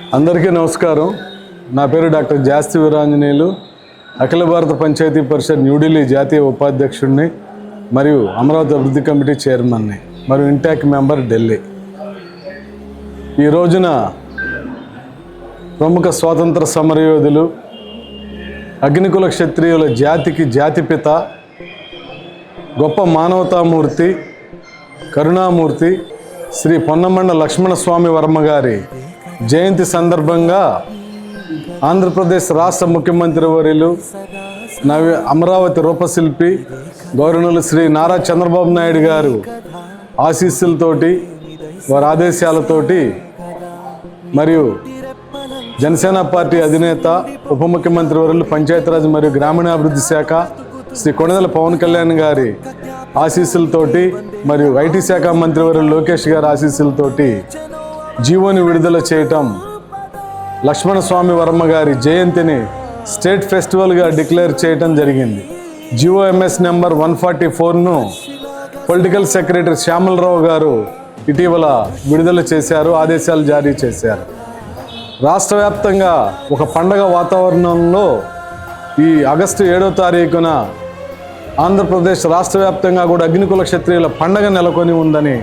అందరికీ నమస్కారం. నా పేరు డాక్టర్ జాస్తి వీరాంజనేయులు. అఖిల భారత పంచాయతీ పరిషత్ న్యూఢిల్లీ జాతీయ ఉపాధ్యక్షుడిని మరియు అమరావతి అభివృద్ధి కమిటీ చైర్మన్ని మరియు ఇంటాక్ మెంబర్ ఢిల్లీ. ఈ రోజున ప్రముఖ స్వాతంత్ర సమరయోధులు, అగ్నికుల క్షత్రియుల జాతికి జాతిపిత, గొప్ప మానవతామూర్తి, కరుణామూర్తి శ్రీ పొన్నమండ లక్ష్మణస్వామి వర్మ గారి జయంతి సందర్భంగా ఆంధ్రప్రదేశ్ రాష్ట్ర ముఖ్యమంత్రి వర్యులు, అమరావతి రూపశిల్పి గౌరవనీయులు శ్రీ నారా చంద్రబాబు నాయుడు గారు ఆశీస్సులతోటి, వారి ఆదేశాలతోటి మరియు జనసేన పార్టీ అధినేత ఉప ముఖ్యమంత్రి వర్యులు, పంచాయతీరాజ్ మరియు గ్రామీణాభివృద్ధి శాఖ శ్రీ కొణిదెల పవన్ కళ్యాణ్ గారి ఆశీస్సులతోటి మరియు ఐటీ శాఖ మంత్రి వర్యులు లోకేష్ గారి ఆశీస్సులతోటి జీవోని విడుదల చేయటం, లక్ష్మణస్వామి వర్మ గారి జయంతిని స్టేట్ ఫెస్టివల్గా డిక్లేర్ చేయటం జరిగింది. GOMS నెంబర్ 144ను పొలిటికల్ సెక్రటరీ శ్యామలరావు గారు ఇటీవల విడుదల చేశారు, ఆదేశాలు జారీ చేశారు. రాష్ట్ర వ్యాప్తంగా ఒక పండగ వాతావరణంలో ఈ ఆగస్టు 7వ తారీఖున ఆంధ్రప్రదేశ్ రాష్ట్ర వ్యాప్తంగా కూడా అగ్నికుల క్షత్రియుల పండగ నెలకొని ఉందని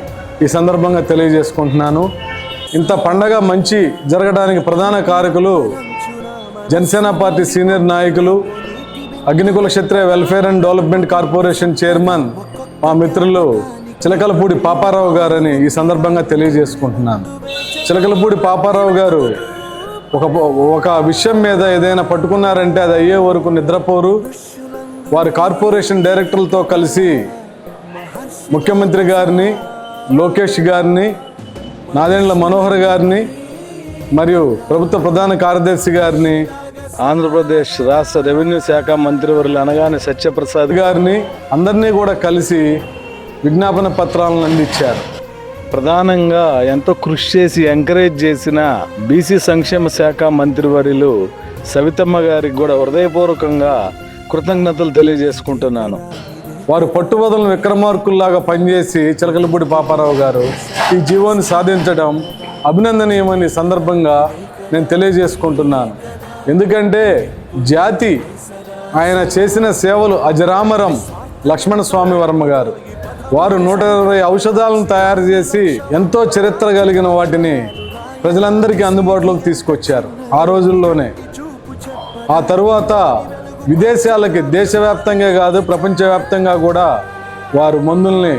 ఈ సందర్భంగా తెలియజేసుకుంటున్నాను. ఇంత పండగ మంచి జరగడానికి ప్రధాన కారకులు జనసేన పార్టీ సీనియర్ నాయకులు, Agnikula Kshatriya welfare and development corporation chairman మా మిత్రులు చిలకలపూడి పాపారావు గారని ఈ సందర్భంగా తెలియజేసుకుంటున్నాను. చిలకలపూడి పాపారావు గారు ఒక విషయం మీద ఏదైనా పట్టుకున్నారంటే అది అయ్యే వరకు నిద్రపోరు. వారి కార్పొరేషన్ డైరెక్టర్లతో కలిసి ముఖ్యమంత్రి గారిని, లోకేష్ గారిని, నాదెండ్ల మనోహర్ గారిని మరియు ప్రభుత్వ ప్రధాన కార్యదర్శి గారిని, ఆంధ్రప్రదేశ్ రాష్ట్ర రెవెన్యూ శాఖ మంత్రివర్యులు అనగానే సత్యప్రసాద్ గారిని అందరినీ కూడా కలిసి విజ్ఞాపన పత్రాలను అందించారు. ప్రధానంగా ఎంతో కృషి చేసి ఎంకరేజ్ చేసిన బీసీ సంక్షేమ శాఖ మంత్రివర్యులు సవితమ్మ గారికి కూడా హృదయపూర్వకంగా కృతజ్ఞతలు తెలియజేసుకుంటున్నాను. వారు పట్టుబదలను విక్రమార్కుల్లాగా పనిచేసి చిలకలపూడి పాపారావు గారు ఈ జీవోని సాధించడం అభినందనీయమని సందర్భంగా నేను తెలియజేసుకుంటున్నాను. ఎందుకంటే జాతి ఆయన చేసిన సేవలు అజరామరం. లక్ష్మణస్వామి వర్మ గారు వారు 120 ఔషధాలను తయారు చేసి ఎంతో చరిత్ర కలిగిన వాటిని ప్రజలందరికీ అందుబాటులోకి తీసుకొచ్చారు ఆ రోజుల్లోనే. ఆ తరువాత విదేశాలకి దేశవ్యాప్తంగా కాదు ప్రపంచవ్యాప్తంగా కూడా వారు మందుల్ని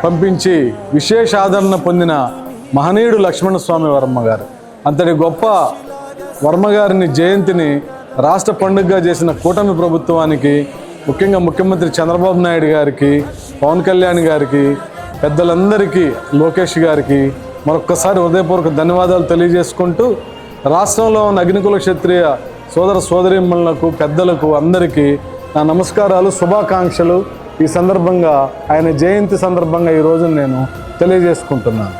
పంపించి విశేష ఆదరణ పొందిన మహనీయుడు లక్ష్మణస్వామి వర్మ గారు. అంతటి గొప్ప వర్మ గారిని జయంతిని రాష్ట్ర పండుగగా చేసిన కూటమి ప్రభుత్వానికి, ముఖ్యంగా ముఖ్యమంత్రి చంద్రబాబు నాయుడు గారికి, పవన్ కళ్యాణ్ గారికి, పెద్దలందరికీ, లోకేష్ గారికి మరొక్కసారి హృదయపూర్వక ధన్యవాదాలు తెలియజేసుకుంటూ రాష్ట్రంలో ఉన్న అగ్నికుల క్షత్రియ సోదర సోదరీమణులకు, పెద్దలకు అందరికీ నా నమస్కారాలు, శుభాకాంక్షలు. ఈ సందర్భంగా ఆయన జయంతి సందర్భంగా ఈరోజు నేను తెలియజేసుకుంటున్నాను.